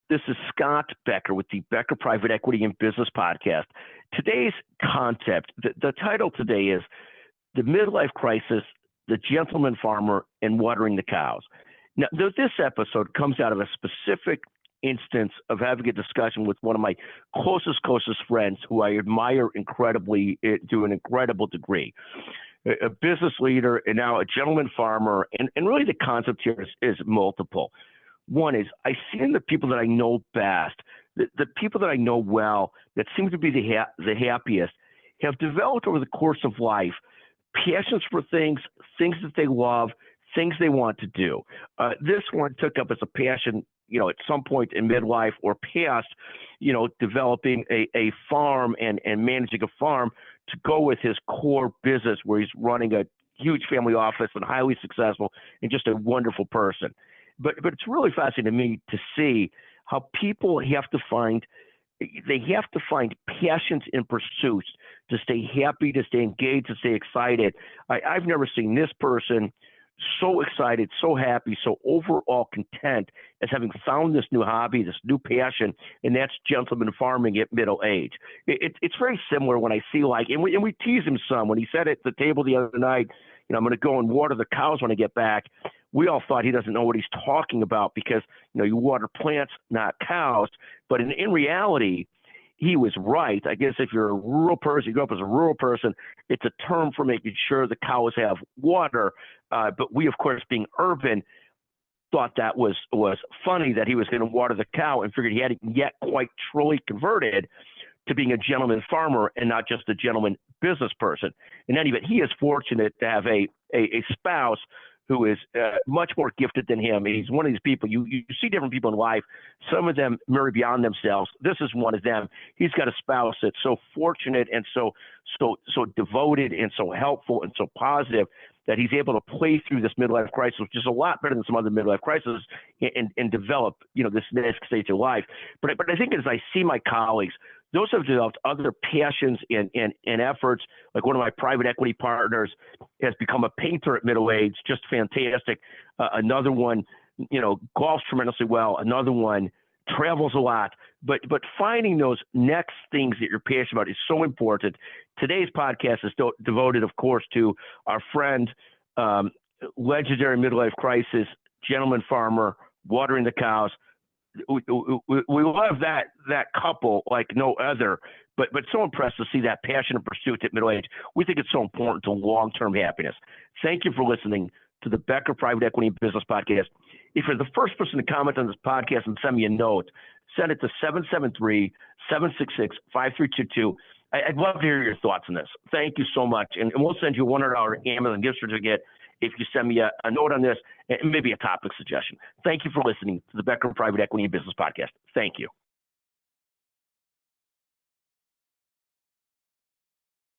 This is Scott Becker with the Becker Private Equity and Business Podcast. Today's concept, the title today is The Midlife Crisis, the Gentleman Farmer, and Watering the Cows. Now, this episode comes out of a specific instance of having a discussion with one of my closest friends who I admire incredibly to an incredible degree. A business leader and now a gentleman farmer, and really the concept here is multiple. One is I see in the people that I know best, the people that I know well, that seem to be the happiest, have developed over the course of life passions for things that they love, things they want to do. This one took up as a passion, at some point in midlife or past, developing a farm and managing a farm to go with his core business where he's running a huge family office and highly successful and just a wonderful person. But it's really fascinating to me to see how people have to find passions and pursuits to stay happy, to stay engaged, to stay excited. I've never seen this person so excited, so happy, so overall content as having found this new hobby, this new passion, and that's gentleman farming at middle age. It's very similar when I see and we tease him some when he said at the table the other night, I'm going to go and water the cows when I get back. We all thought he doesn't know what he's talking about because, you water plants, not cows. But in reality, he was right. I guess if you're a rural person, you grew up as a rural person, it's a term for making sure the cows have water. But we, of course, being urban, thought that was funny that he was going to water the cow and figured he hadn't yet quite truly converted to being a gentleman farmer and not just a gentleman business person. In any event, he is fortunate to have a spouse who is much more gifted than him. He's one of these people, you see different people in life. Some of them marry beyond themselves. This is one of them. He's got a spouse that's so fortunate and so devoted and so helpful and so positive that he's able to play through this midlife crisis, which is a lot better than some other midlife crises, and develop, this next stage of life. But I think as I see my colleagues, those have developed other passions and efforts. Like one of my private equity partners has become a painter at middle age, just fantastic. Another one, golfs tremendously well. Another one travels a lot. But finding those next things that you're passionate about is so important. Today's podcast is devoted, of course, to our friend, legendary midlife crisis, gentleman farmer, watering the cows. We love that couple like no other, but so impressed to see that passion and pursuit at middle age. We think it's so important to long-term happiness. Thank you for listening to the Becker Private Equity and Business Podcast. If you're the first person to comment on this podcast and send me a note, send it to 773-766-5322. I'd love to hear your thoughts on this. Thank you so much. And we'll send you a $100 Amazon gift certificate if you send me a note on this and maybe a topic suggestion. Thank you for listening to the Becker Private Equity and Business Podcast. Thank you.